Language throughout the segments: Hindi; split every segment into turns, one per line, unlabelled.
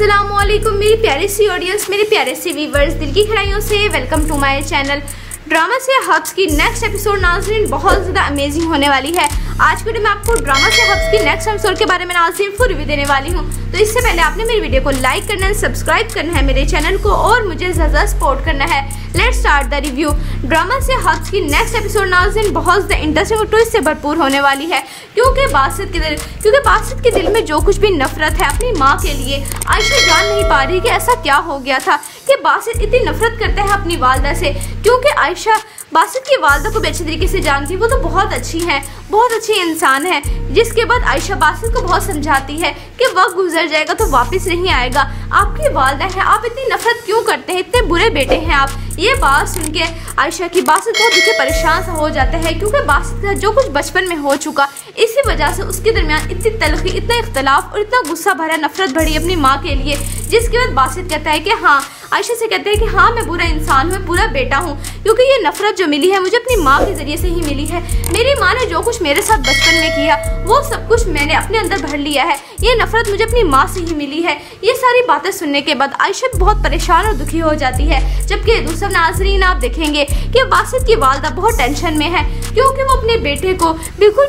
अस्सलामुअलैकुम मेरी प्यारी सी ऑडियंस, मेरे प्यारे से व्यूवर्स, दिल की गहराइयों से welcome to my channel. Drama से हब्स की नेक्स्ट एपिसोड नाज़रीन बहुत ज़्यादा अमेजिंग होने वाली है। आज वीडियो में आपको ड्रामा से हब्स की नेक्स्ट एपिसोड के बारे में नाज़रीन फुल रिव्यू देने वाली हूँ। तो इससे पहले आपने मेरी वीडियो को लाइक करना है, सब्सक्राइब करना है मेरे चैनल को और मुझे ज़्यादा सपोर्ट करना है। Let's start the review. Drama से हब्स की नेक्स्ट एपिसोड नाज़रीन बहुत ज़्यादा इंटरेस्टिंग और ट्विस्ट से भरपूर होने वाली है, क्योंकि बासित के दिल में जो कुछ भी नफरत है अपनी माँ के लिए, आयशा जान नहीं पा रही कि ऐसा क्या हो गया था कि बासित इतनी नफरत करता है अपनी वालदा से। क्योंकि आयशा बासित की वालदा को अच्छे तरीके से जानती है, वो तो बहुत अच्छी है, बहुत अच्छी इंसान है। जिसके बाद आयशा बासित को बहुत समझाती है कि वक्त गुजर जाएगा तो वापस नहीं आएगा, आपकी वालदा है, आप इतनी नफरत क्यों करते हैं, इतने बुरे बेटे हैं आप। ये बात सुन के आयशा की बासित बहुत दुखी परेशान सा हो जाता है, क्योंकि बासित का जो कुछ बचपन में हो चुका, इसी वजह से उसके दरमियान इतनी तलखी, इतना इख्तलाफ और इतना गुस्सा भरा नफरत भरी अपनी माँ के लिए। जिसके बाद बासित कहता है कि हाँ, आयशा से कहते हैं कि हाँ मैं बुरा इंसान हूँ, मैं बुरा बेटा हूँ, क्योंकि ये नफरत जो मिली है मुझे अपनी माँ के जरिए से ही मिली है। मेरी माँ ने जो कुछ मेरे साथ बचपन में किया वो सब कुछ मैंने अपने अंदर भर लिया है, ये नफरत मुझे अपनी माँ से ही मिली है। ये सारी बातें सुनने के बाद आयशा बहुत परेशान और दुखी हो जाती है। जबकि दूसरा नाज़रीन आप देखेंगे कि बासित की वालदा बहुत टेंशन में है, क्योंकि वो अपने बेटे को बिल्कुल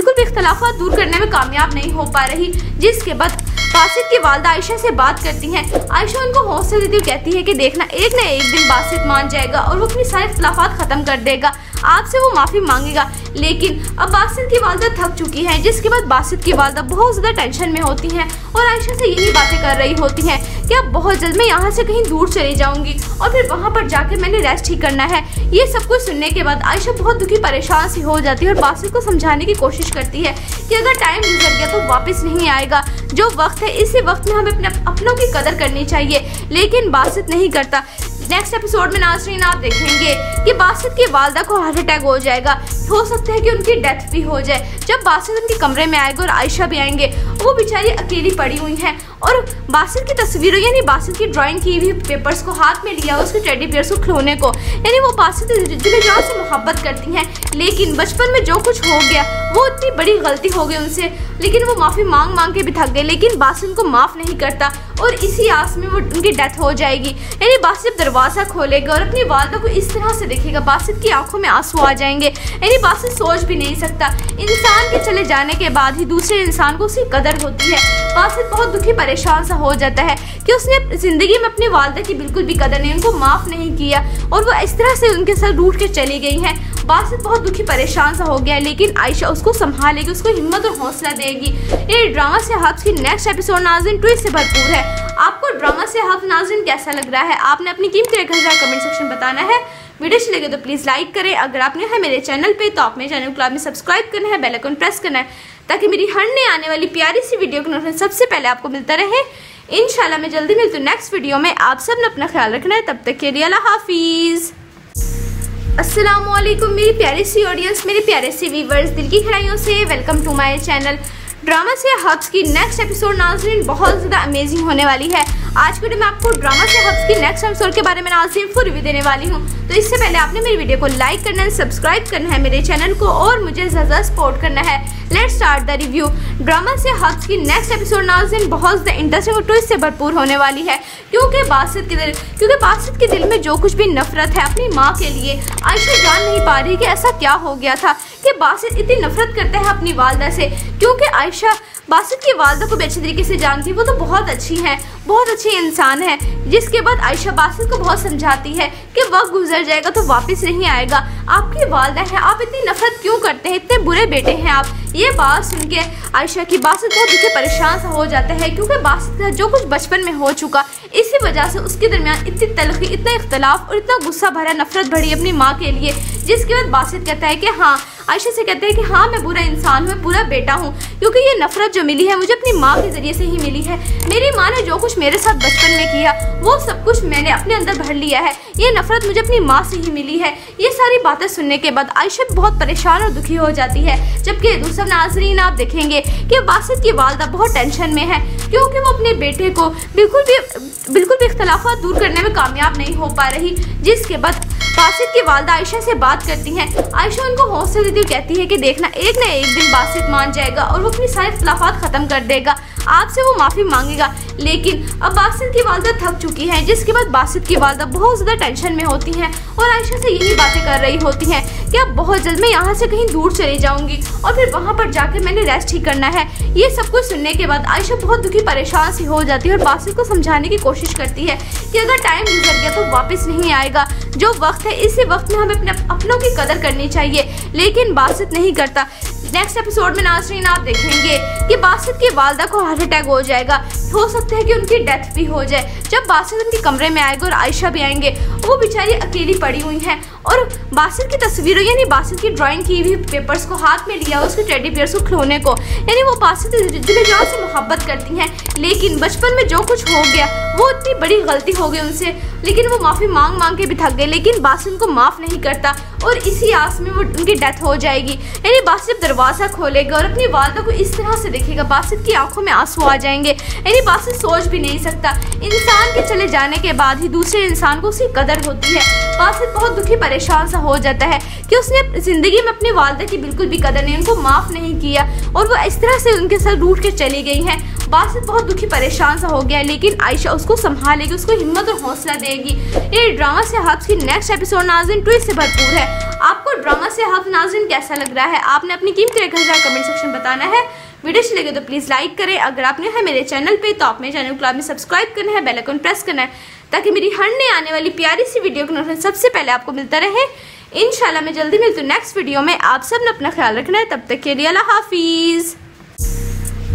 भी इख्तलाफात दूर करने में कामयाब नहीं हो पा रही। जिसके बाद बासित की वालदा आयशा से बात करती हैं। आयशा उनको हौसला देती हुई कहती है कि देखना एक न एक दिन बासित मान जाएगा और वो अपनी सारे इख्तलाफात ख़त्म कर देगा, आपसे वो माफ़ी मांगेगा। लेकिन अब बासित की वालदा थक चुकी है। जिसके बाद बासित की वालदा बहुत ज़्यादा टेंशन में होती हैं और आयशा से यही बातें कर रही होती हैं कि अब बहुत जल्द मैं यहाँ से कहीं दूर चली जाऊँगी और फिर वहाँ पर जाकर मैंने रेस्ट ही करना है। ये सब कुछ सुनने के बाद आयशा बहुत दुखी परेशान सी हो जाती है और बासित को समझाने की कोशिश करती है कि अगर टाइम गुजर गया तो वापस नहीं आएगा, जो वक्त है इसी वक्त में हमें अपने अपनों की कदर करनी चाहिए। लेकिन बासित नहीं करता। नेक्स्ट एपिसोड में नाज़रीन आप देखेंगे कि बासित की वालदा को हार्ट अटैक हो जाएगा, हो सकता है कि उनकी डेथ भी हो जाए। जब बासित उनके कमरे में आएगा और आयशा भी आएंगे, वो बेचारी अकेली पड़ी हुई हैं और बासित की तस्वीरों यानी बासित की ड्राइंग की हुई पेपर्स को हाथ में लिया, उसके टेडी बियर्स को खिलौने को, यानी वो बासित दिल-जान से मोहब्बत करती हैं। लेकिन बचपन में जो कुछ हो गया वो इतनी बड़ी गलती हो गई उनसे, लेकिन वो माफ़ी मांग के भी थक गए, लेकिन बासित उनको माफ़ नहीं करता और इसी आस में वो उनकी डेथ हो जाएगी। यानी बासित दरवाज़ा खोलेगा और अपनी वालदा को इस तरह से देखेगा, बासित की आंखों में आंसू आ जाएंगे। यानी बासित सोच भी नहीं सकता, इंसान के चले जाने के बाद ही दूसरे इंसान को उसकी कदर होती है। बासित बहुत दुखी परेशान सा हो जाता है कि उसने ज़िंदगी में अपनी वालदा की बिल्कुल भी कदर नहीं, उनको माफ़ नहीं किया और वो इस तरह से उनके साथ रूठ के चली गई हैं। बासित बहुत दुखी परेशान सा हो गया है, लेकिन आयशा उसको संभालेगी, उसको हिम्मत और हौसला देगी। ये ड्रामा से हब्स की नेक्स्ट एपिसोड नाज़रीन ट्विस्ट से भरपूर है। आपको ड्रामा से हब्स नाज़रीन कैसा लग रहा है, आपने अपनी कीमती राय कमेंट सेक्शन बताना है। वीडियो अच्छी लगे तो प्लीज़ लाइक करें। अगर आपने है मेरे चैनल पे तो आप मेरे चैनल को में सब्सक्राइब करना है, बेल आइकन प्रेस करना है, ताकि मेरी हर नई आने वाली प्यारी सी वीडियो का नोटिफिकेशन सबसे पहले आपको मिलता रहे। इंशाल्लाह मैं जल्दी मिलती हूँ नेक्स्ट वीडियो में। आप सब ने अपना ख्याल रखना है, तब तक के लिए अल्लाह हाफिज़। अस्सलामुअलैकुम मेरी प्यारी सी ऑडियंस, मेरे प्यारे से व्यूवर्स, दिल की गहराइयों से welcome to my channel. Drama से हब्स की नेक्स्ट एपिसोड नाज़रीन बहुत ज़्यादा अमेजिंग होने वाली है। आज वीडियो में आपको ड्रामा से हब्स की नेक्स्ट एपिसोड के बारे में नाज़रीन फुल रिव्यू देने वाली हूँ। तो इससे पहले आपने मेरी वीडियो को लाइक करना है, सब्सक्राइब करना है मेरे चैनल को और मुझे ज़्यादा सपोर्ट करना है। Let's start the review. Drama से हब्स की नेक्स्ट एपिसोड नाज़रीन बहुत ज़्यादा इंटरेस्टिंग और ट्विस्ट से भरपूर होने वाली है, क्योंकि बासित के दिल में जो कुछ भी नफरत है अपनी माँ के लिए, आयशा जान नहीं पा रही कि ऐसा क्या हो गया था कि बासित इतनी नफरत करता है अपनी वालदा से। क्योंकि आयशा बासित की वालदा को अच्छे तरीके से जानती है, वो तो बहुत अच्छी है, बहुत अच्छी इंसान है। जिसके बाद आयशा बासित को बहुत समझाती है कि वक्त गुजर जाएगा तो वापस नहीं आएगा, आपकी वालदा है, आप इतनी नफरत क्यों करते हैं, इतने बुरे बेटे हैं आप। ये बात सुन के आयशा की बासित बहुत दुखी परेशान सा हो जाता है, क्योंकि बासित का जो कुछ बचपन में हो चुका, इसी वजह से उसके दरमियान इतनी तलखी, इतना इख्तलाफ और इतना गुस्सा भरा नफरत भरी अपनी माँ के लिए। जिसके बाद बासित कहता है कि हाँ, आयशा से कहते हैं कि हाँ मैं बुरा इंसान हूँ, मैं बुरा बेटा हूँ, क्योंकि ये नफरत जो मिली है मुझे अपनी माँ के जरिए से ही मिली है। मेरी माँ ने जो कुछ मेरे साथ बचपन में किया वो सब कुछ मैंने अपने अंदर भर लिया है, ये नफरत मुझे अपनी माँ से ही मिली है। ये सारी बातें सुनने के बाद आयशा बहुत परेशान और दुखी हो जाती है। जबकि दूसरा नाज़रीन आप देखेंगे कि बासित की वालदा बहुत टेंशन में है, क्योंकि वो अपने बेटे को बिल्कुल भी इख्तलाफात दूर करने में कामयाब नहीं हो पा रही। जिसके बाद बासित की वालदा आयशा से बात करती हैं। आयशा उनको हौसला देती हुई कहती है कि देखना एक न एक दिन बासित मान जाएगा और वो अपनी सारे इख्तलाफात ख़त्म कर देगा, आपसे वो माफ़ी मांगेगा। लेकिन अब बासित की वालदा थक चुकी है, जिसके बाद बासित की वालदा बहुत ज़्यादा टेंशन में होती हैं और आयशा से यही बातें कर रही होती हैं कि अब बहुत जल्द मैं यहाँ से कहीं दूर चली जाऊँगी और फिर वहाँ पर जाकर मैंने रेस्ट ही करना है। ये सब कुछ सुनने के बाद आयशा बहुत दुखी परेशान सी हो जाती है और बासित को समझाने की कोशिश करती है कि अगर टाइम गुजर गया तो वापस नहीं आएगा। जो वक्त है इसी वक्त में हमें अपने अपनों की कदर करनी चाहिए, लेकिन बासित नहीं करता। नेक्स्ट एपिसोड में नाज़रीन आप देखेंगे कि बासित की वालदा को हार्ट अटैक हो जाएगा, हो सकता है कि उनकी डेथ भी हो जाए। जब बासित उनके कमरे में आएगा और आयशा भी आएंगे, वो बेचारी अकेली पड़ी हुई हैं और बासित की तस्वीरों यानी बासित की ड्राइंग की हुई पेपर्स को हाथ में लिया, उसके टेडी बियर्स को खिलौने को, यानी वो बासित दिल-जान से मोहब्बत करती हैं। लेकिन बचपन में जो कुछ हो गया वो इतनी बड़ी गलती हो गई उनसे, लेकिन वो माफ़ी मांग मांग के भी थक गए, लेकिन बासित उनको माफ़ नहीं करता और इसी आस में वो उनकी डेथ हो जाएगी। यानी बासित दरवाज़ा खोलेगा और अपनी वालदा को इस तरह से देखेगा, बासित की आंखों में आंसू आ जाएंगे। यानी बासित सोच भी नहीं सकता, इंसान के चले जाने के बाद ही दूसरे इंसान को उसकी कदर होती है। बासित बहुत दुखी परेशान सा हो जाता है कि उसने ज़िंदगी में अपनी वालदा की बिल्कुल भी कदर नहीं, उनको माफ़ नहीं किया और वो इस तरह से उनके साथ रूठ के चली गई हैं। बासित बहुत दुखी परेशान सा हो गया, लेकिन आयशा उसको संभालेगी, उसको हिम्मत और हौसला देगी। ये ड्रामा से हब्स की नेक्स्ट एपिसोड नाज़रीन ट्विस्ट से भरपूर है। आपको ड्रामा से हब्स नाज़रीन कैसा लग रहा है? आपने अपनी कीमती राय कमेंट सेक्शन बताना है। वीडियो अच्छी लगे तो प्लीज़ लाइक करें। अगर आपने है मेरे चैनल पे तो आप मेरे चैनल को सब्सक्राइब करना है, बेल आइकन प्रेस करना है ताकि मेरी हर नई आने वाली प्यारी सी वीडियो का नोटिफिकेशन सबसे पहले आपको मिलता रहे। इंशाल्लाह मैं जल्दी मिलती हूँ नेक्स्ट वीडियो में। आप सब ने अपना ख्याल रखना है, तब तक के लिए अल्लाह हाफिज़।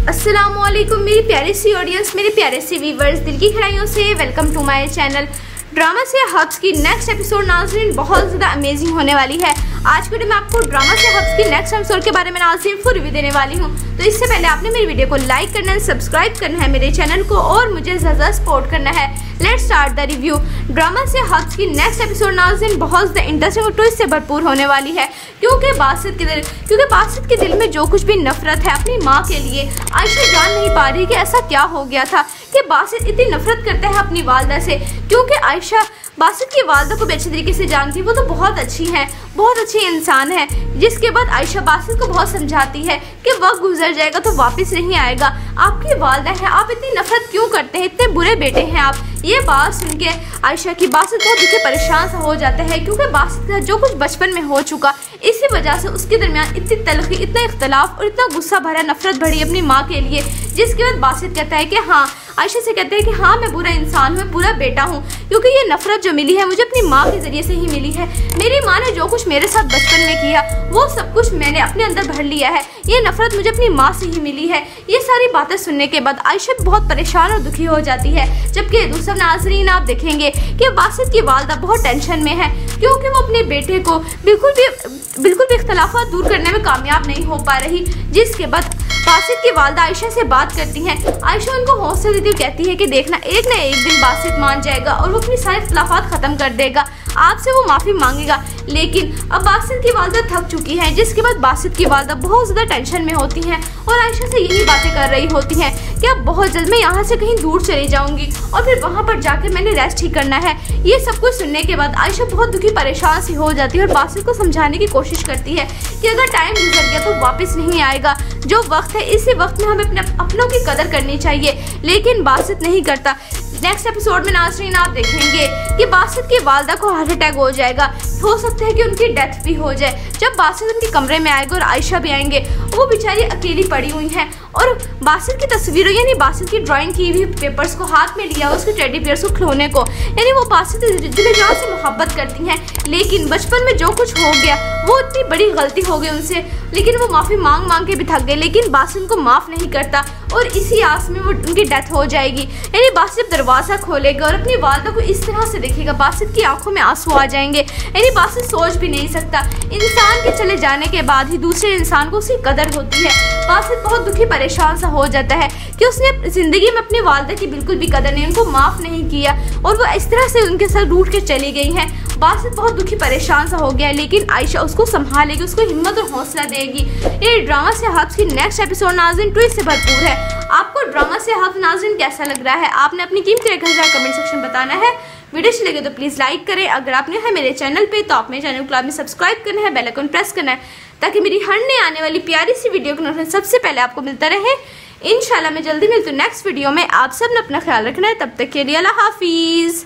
अस्सलामुअलैकुम मेरी प्यारी सी ऑडियंस, मेरे प्यारे से व्यूवर्स, दिल की गहराइयों से welcome to my channel. Drama से हब्स की नेक्स्ट एपिसोड नाज़रीन बहुत ज़्यादा अमेजिंग होने वाली है। आज के वीडियो में आपको ड्रामा से हब्स की नेक्स्ट एपिसोड के बारे में नाज़रीन फुल रिव्यू देने वाली हूँ। तो इससे पहले आपने मेरी वीडियो को लाइक करना है, सब्सक्राइब करना है मेरे चैनल को और मुझे ज़्यादा सपोर्ट करना है। Let's start the review. Drama से हब्स की नेक्स्ट एपिसोड नाज़रीन बहुत ज़्यादा इंटरेस्टिंग और ट्विस्ट से भरपूर होने वाली है, क्योंकि बासित के दिल में जो कुछ भी नफरत है अपनी माँ के लिए, आयशा जान नहीं पा रही कि ऐसा क्या हो गया था कि बासित इतनी नफरत करता है अपनी वालदा से, क्योंकि आयशा बासित की वालदा को अच्छे तरीके से जानती है, वो तो बहुत अच्छी हैं, बहुत अच्छी इंसान है। जिसके बाद आयशा बासित को बहुत समझाती है कि वक्त गुजर जाएगा तो वापस नहीं आएगा, आपकी वालदा है, आप इतनी नफरत क्यों करते हैं, इतने बुरे बेटे हैं आप। ये बात सुन के आयशा की बासित बहुत दुखी परेशान सा हो जाता है, क्योंकि बासित का जो कुछ बचपन में हो चुका, इसी वजह से उसके दरमियान इतनी तलखी, इतना इख्तलाफ और इतना गुस्सा भरा नफरत भरी अपनी माँ के लिए। जिसके बाद बासित कहता है कि हाँ, आयशा से कहते हैं कि हाँ मैं बुरा इंसान हूँ, मैं बुरा बेटा हूँ, क्योंकि ये नफरत जो मिली है मुझे अपनी माँ के जरिए से ही मिली है। मेरी माँ ने जो कुछ मेरे साथ बचपन में किया वो सब कुछ मैंने अपने अंदर भर लिया है, ये नफरत मुझे अपनी माँ से ही मिली है। ये सारी बातें सुनने के बाद आयशा बहुत परेशान और दुखी हो जाती है। जबकि दूसरा नाज़रीन आप देखेंगे कि बासित की वालदा बहुत टेंशन में है, क्योंकि वो अपने बेटे को बिल्कुल भी इख्तलाफात दूर करने में कामयाब नहीं हो पा रही। जिसके बाद बासित की वालदा आयशा से बात करती हैं। आयशा उनको हौसला देती हुई कहती है कि देखना एक न एक दिन बासित मान जाएगा और वो अपनी सारे इख्तलाफात ख़त्म कर देगा, आपसे वो माफ़ी मांगेगा। लेकिन अब बासित की वालदा थक चुकी है, जिसके बाद बासित की वालदा बहुत ज़्यादा टेंशन में होती हैं और आयशा से यही बातें कर रही होती हैं कि अब बहुत जल्द मैं यहाँ से कहीं दूर चली जाऊँगी और फिर वहाँ पर जाकर मैंने रेस्ट ही करना है। ये सब कुछ सुनने के बाद आयशा बहुत दुखी परेशान सी हो जाती है और बासित को समझाने की कोशिश करती है कि अगर टाइम गुजर गया तो वापस नहीं आएगा। जो वक्त है इसी वक्त में हमें अपने अपनों की कदर करनी चाहिए, लेकिन बासित नहीं करता। नेक्स्ट एपिसोड में नाज़रीन आप देखेंगे कि बासित की वालदा को हार्ट अटैक हो जाएगा, हो सकता है कि उनकी डेथ भी हो जाए। जब बासित उनके कमरे में आएगा और आयशा भी आएंगे, वो बेचारी अकेली पड़ी हुई हैं और बासित की तस्वीरों यानी बासित की ड्राइंग की हुई पेपर्स को हाथ में लिया, उसके टेडी बियर्स को खिलौने को, यानी वो बासित दिल-जान से मोहब्बत करती हैं। लेकिन बचपन में जो कुछ हो गया वो इतनी बड़ी गलती हो गई उनसे, लेकिन वो माफ़ी मांग मांग के भी थक गए, लेकिन बासित उनको माफ़ नहीं करता और इसी आस में वो उनकी डेथ हो जाएगी। यानी बासित दरवाज़ा खोलेगा और अपनी वालदा को इस तरह से देखेगा, बासित की आंखों में आंसू आ जाएंगे। यानी बासित सोच भी नहीं सकता, इंसान के चले जाने के बाद ही दूसरे इंसान को उसकी कदर होती है। बासित बहुत दुखी परेशान सा हो जाता है कि उसने ज़िंदगी में अपनी वालदा की बिल्कुल भी कदर नहीं, उनको माफ़ नहीं किया और वो इस तरह से उनके साथ रूठ के चली गई हैं। बासित बहुत दुखी परेशान सा हो गया, लेकिन आयशा उसको संभालेगी, उसको हिम्मत और हौसला देगी। ये ड्रामा से हब्स की नेक्स्ट एपिसोड नाज़रीन ट्विस्ट से भरपूर है। आपको ड्रामा से हब्स नाज़रीन कैसा लग रहा है? आपने अपनी कीमती राय कमेंट सेक्शन बताना है। वीडियो अच्छी लगे तो प्लीज़ लाइक करें। अगर आपने है मेरे चैनल पे तो आप मेरे चैनल को सब्सक्राइब करना है, बेल आइकन प्रेस करना है ताकि मेरी हर नई आने वाली प्यारी सी वीडियो का नोटिफिकेशन सबसे पहले आपको मिलता रहे। इंशाल्लाह मैं जल्दी मिलती हूँ नेक्स्ट वीडियो में। आप सब ने अपना ख्याल रखना है, तब तक के लिए अल्लाह हाफिज़।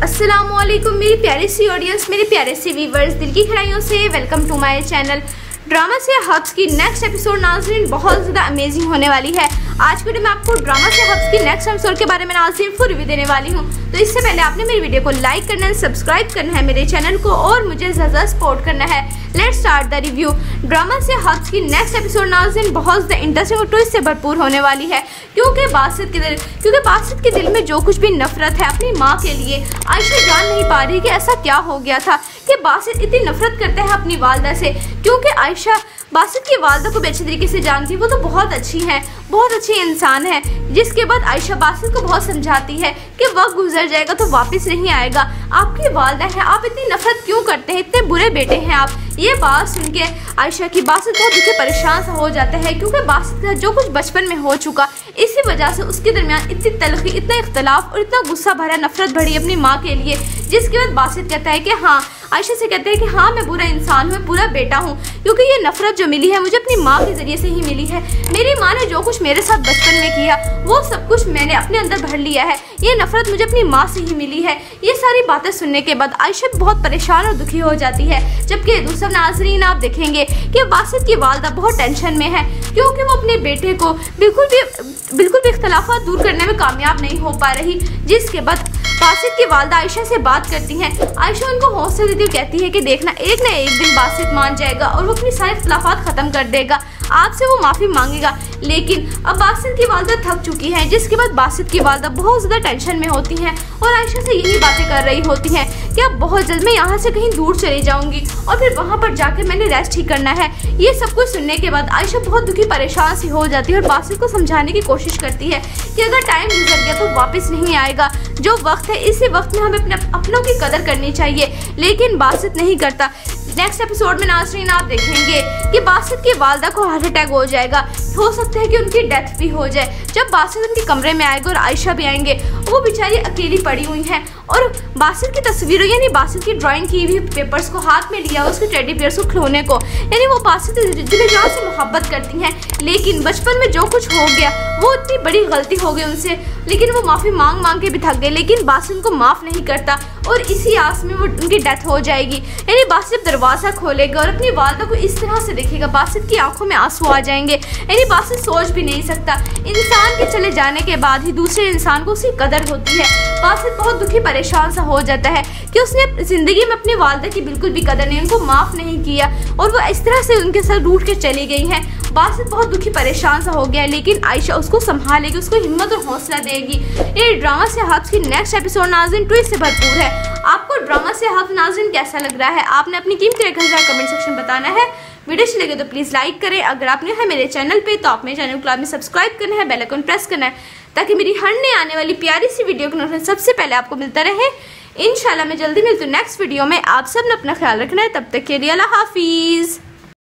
अस्सलामुअलैकुम मेरी प्यारी सी ऑडियंस, मेरे प्यारे से व्यूवर्स, दिल की गहराइयों से welcome to my channel. Drama से हब्स की नेक्स्ट एपिसोड नाज़रीन बहुत ज़्यादा अमेजिंग होने वाली है। आज वीडियो में आपको ड्रामा से हब्स की नेक्स्ट एपिसोड के बारे में नाज़रीन फुल रिव्यू देने वाली हूँ। तो इससे पहले आपने मेरी वीडियो को लाइक करना है, सब्सक्राइब करना है मेरे चैनल को और मुझे ज़्यादा सपोर्ट करना है। Let's start the review. Drama से हब्स की नेक्स्ट एपिसोड नाज़रीन बहुत ज़्यादा इंटरेस्टिंग और ट्विस्ट से भरपूर होने वाली है, क्योंकि बासित के दिल में जो कुछ भी नफरत है अपनी माँ के लिए, आयशा जान नहीं पा रही कि ऐसा क्या हो गया था कि बासित इतनी नफरत करता है अपनी वालदा से। क्योंकि आयशा बासित की वालदा को अच्छी तरीके से जानती है, वो तो बहुत अच्छी है, बहुत अच्छी इंसान है। जिसके बाद आयशा बासित को बहुत समझाती है कि वक्त गुजर जाएगा तो वापस नहीं आएगा, आपकी वालदा है, आप इतनी नफरत क्यों करते हैं, इतने बुरे बेटे हैं आप। ये बात सुन के आयशा की बासित बहुत दुखी परेशान सा हो जाता है, क्योंकि बासित का जो कुछ बचपन में हो चुका, इसी वजह से उसके दरमियान इतनी तलखी, इतना इख्तलाफ और इतना गुस्सा भरा नफरत भरी अपनी माँ के लिए। जिसके बाद बासित कहता है कि हाँ, आयशा से कहते हैं कि हाँ मैं बुरा इंसान हूँ, मैं बुरा बेटा हूँ, क्योंकि ये नफरत जो मिली है मुझे अपनी माँ के जरिए से ही मिली है। मेरी माँ ने जो कुछ मेरे साथ बचपन में किया वो सब कुछ मैंने अपने अंदर भर लिया है, ये नफरत मुझे अपनी माँ से ही मिली है। ये सारी बातें सुनने के बाद आयशा बहुत परेशान और दुखी हो जाती है। जबकि दूसरा नाज़रीन आप देखेंगे कि बासित की वालदा बहुत टेंशन में है, क्योंकि वो अपने बेटे को बिल्कुल भी इख्तलाफात दूर करने में कामयाब नहीं हो पा रही। जिसके बाद बासित की वालदा आयशा से बात करती हैं। आयशा उनको हौसला देती हुई कहती है कि देखना एक न एक दिन बासित मान जाएगा और वो अपनी सारे इख्तलाफात ख़त्म कर देगा, आपसे वो माफ़ी मांगेगा। लेकिन अब बासित की वालदा थक चुकी है। जिसके बाद बासित की वालदा बहुत ज़्यादा टेंशन में होती हैं और आयशा से यही बातें कर रही होती हैं कि अब बहुत जल्द मैं यहाँ से कहीं दूर चली जाऊँगी और फिर वहाँ पर जाकर मैंने रेस्ट ही करना है। ये सब कुछ सुनने के बाद आयशा बहुत दुखी परेशान सी हो जाती है और बासित को समझाने की कोशिश करती है कि अगर टाइम गुजर गया तो वापस नहीं आएगा, जो वक्त है इसी वक्त में हमें अपने अपनों की कदर करनी चाहिए। लेकिन बासित नहीं करता। नेक्स्ट एपिसोड में नाज़रीन आप देखेंगे कि बासित की वालदा को हार्ट अटैक हो जाएगा, हो सकता है कि उनकी डेथ भी हो जाए। जब बासित उनके कमरे में आएगा और आयशा भी आएंगे, वो बेचारी अकेली पड़ी हुई हैं और बासित की तस्वीरों यानी बासित की ड्राइंग की हुई पेपर्स को हाथ में लिया, उसके टेडी बियर्स को खिलौने को, यानी वो बासित दिल-जान से मोहब्बत करती हैं। लेकिन बचपन में जो कुछ हो गया वो इतनी बड़ी गलती हो गई उनसे, लेकिन वो माफ़ी मांग के भी थक गए, लेकिन बासित उनको माफ़ नहीं करता और इसी आस में वो उनकी डेथ हो जाएगी। यानी बासित दरवाज़ा खोलेगा और अपनी वालदा को इस तरह से देखेगा, बासित की आंखों में आंसू आ जाएंगे। यानी बासित सोच भी नहीं सकता, इंसान के चले जाने के बाद ही दूसरे इंसान को उसकी कदर होती है। बासित बहुत दुखी परेशान सा हो जाता है कि उसने ज़िंदगी में अपनी वालदा की बिल्कुल भी कदर नहीं, उनको माफ़ नहीं किया और वो इस तरह से उनके साथ रूठ के चली गई हैं। बासित बहुत दुखी परेशान सा हो गया है, लेकिन आयशा उसको संभालेगी, उसको हिम्मत और हौसला देगी। ये ड्रामा से हब्स की नेक्स्ट एपिसोड नाज़रीन ट्विस्ट से भरपूर है। आपको ड्रामा से हब्स नाज़रीन कैसा लग रहा है, आपने अपनी कीमती राय कमेंट सेक्शन बताना है। वीडियो अच्छी लगे तो प्लीज़ लाइक करें। अगर आपने है मेरे चैनल पे तो आप मेरे चैनल को में सब्सक्राइब करना है, बेल आइकन प्रेस करना है, ताकि मेरी हर नई आने वाली प्यारी सी वीडियो का नोटिफिकेशन सबसे पहले आपको मिलता रहे। इंशाल्लाह मैं जल्दी मिलती हूँ नेक्स्ट वीडियो में। आप सब ने अपना ख्याल रखना है, तब तक के लिए अल्लाह हाफिज़।